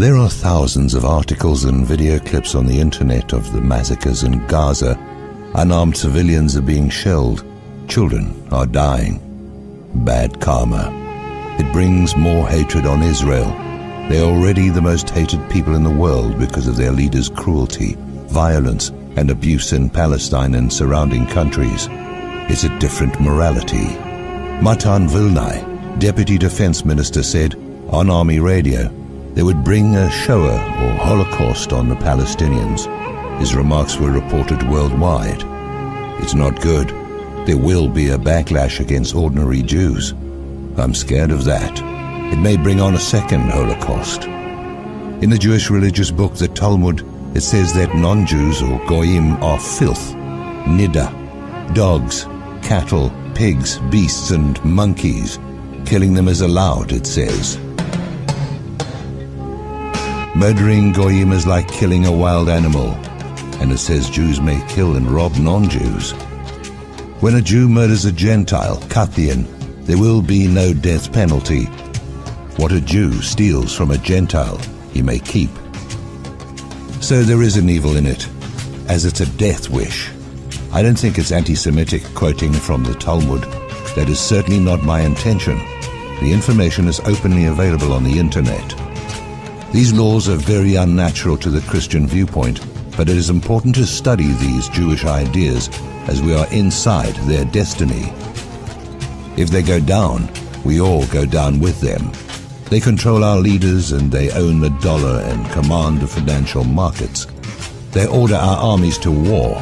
There are thousands of articles and video clips on the internet of the massacres in Gaza. Unarmed civilians are being shelled. Children are dying. Bad karma. It brings more hatred on Israel. They are already the most hated people in the world because of their leaders' cruelty, violence, and abuse in Palestine and surrounding countries. It's a different morality. Matan Vilnai, Deputy Defense Minister, said on Army radio they would bring a Shoah or Holocaust on the Palestinians. His remarks were reported worldwide. It's not good. There will be a backlash against ordinary Jews. I'm scared of that. It may bring on a second Holocaust. In the Jewish religious book, the Talmud, it says that non-Jews or goyim are filth, nida, dogs, cattle, pigs, beasts, and monkeys. Killing them is allowed, it says. Murdering goyim is like killing a wild animal, and it says Jews may kill and rob non-Jews. When a Jew murders a Gentile, Kathian, there will be no death penalty. What a Jew steals from a Gentile, he may keep. So there is an evil in it, as it's a death wish. I don't think it's anti-Semitic, quoting from the Talmud. That is certainly not my intention. The information is openly available on the internet. These laws are very unnatural to the Christian viewpoint, but it is important to study these Jewish ideas as we are inside their destiny. If they go down, we all go down with them. They control our leaders and they own the dollar and command the financial markets. They order our armies to war.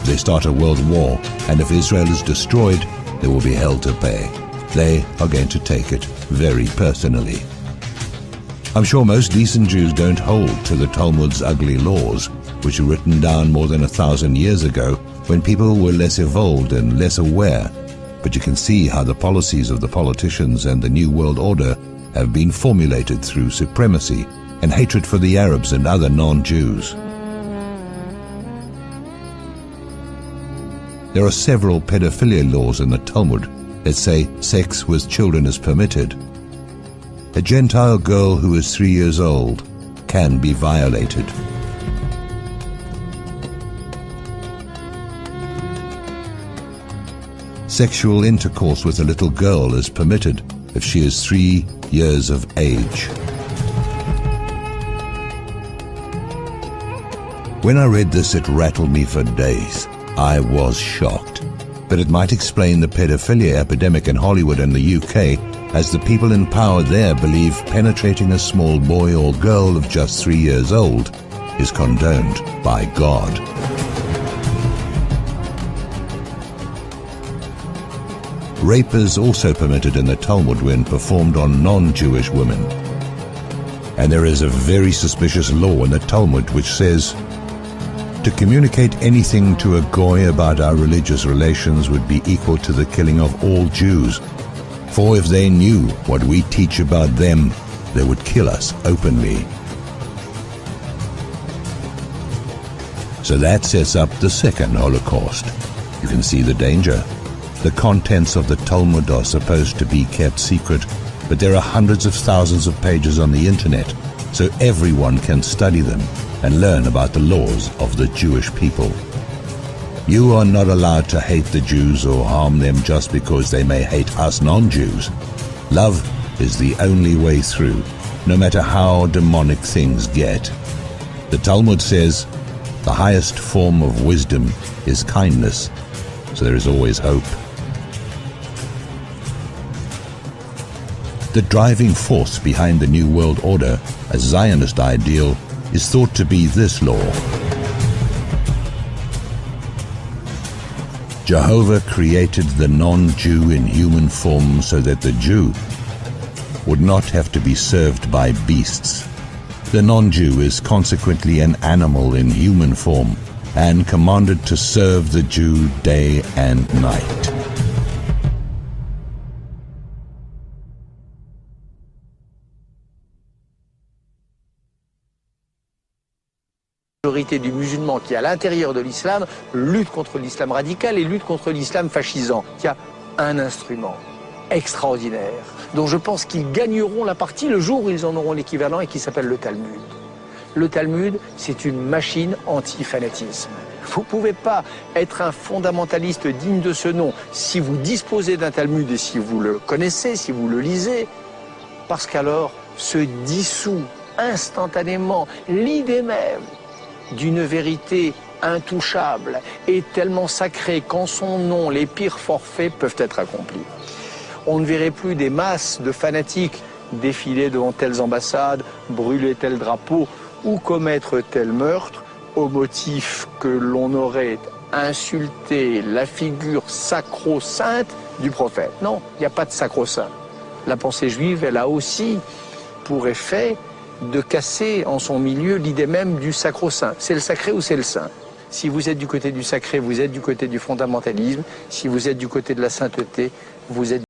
They start a world war, and if Israel is destroyed, there will be hell to pay. They are going to take it very personally. I'm sure most decent Jews don't hold to the Talmud's ugly laws, which were written down more than 1,000 years ago when people were less evolved and less aware. But you can see how the policies of the politicians and the New World Order have been formulated through supremacy and hatred for the Arabs and other non-Jews. There are several pedophilia laws in the Talmud that say sex with children is permitted. A Gentile girl who is 3 years old can be violated. Sexual intercourse with a little girl is permitted if she is 3 years of age. When I read this, it rattled me for days. I was shocked. But it might explain the pedophilia epidemic in Hollywood and the UK, as the people in power there believe penetrating a small boy or girl of just 3 years old is condoned by God. Rape is also permitted in the Talmud when performed on non-Jewish women. And there is a very suspicious law in the Talmud which says, to communicate anything to a goy about our religious relations would be equal to the killing of all Jews. For if they knew what we teach about them, they would kill us openly. So that sets up the second Holocaust. You can see the danger. The contents of the Talmud are supposed to be kept secret, but there are hundreds of thousands of pages on the internet, so everyone can study them and learn about the laws of the Jewish people. You are not allowed to hate the Jews or harm them just because they may hate us non-Jews. Love is the only way through, no matter how demonic things get. The Talmud says, the highest form of wisdom is kindness, so there is always hope. The driving force behind the New World Order, a Zionist ideal, is thought to be this law. Jehovah created the non-Jew in human form so that the Jew would not have to be served by beasts. The non-Jew is consequently an animal in human form and commanded to serve the Jew day and night. La majorité du musulman qui, à l'intérieur de l'islam, lutte contre l'islam radical et lutte contre l'islam fascisant. Il y a un instrument, extraordinaire, dont je pense qu'ils gagneront la partie le jour où ils en auront l'équivalent et qui s'appelle le Talmud. Le Talmud, c'est une machine anti-fanatisme. Vous ne pouvez pas être un fondamentaliste digne de ce nom si vous disposez d'un Talmud et si vous le connaissez, si vous le lisez, parce qu'alors se dissout instantanément l'idée même d'une vérité intouchable et tellement sacrée qu'en son nom, les pires forfaits peuvent être accomplis. On ne verrait plus des masses de fanatiques défiler devant telles ambassades, brûler tel drapeau ou commettre tel meurtre au motif que l'on aurait insulté la figure sacro-sainte du prophète. Non, il n'y a pas de sacro-saint. La pensée juive, elle a aussi pour effet de casser en son milieu l'idée même du sacro-saint. C'est le sacré ou c'est le saint? Si vous êtes du côté du sacré, vous êtes du côté du fondamentalisme. Si vous êtes du côté de la sainteté, vous êtes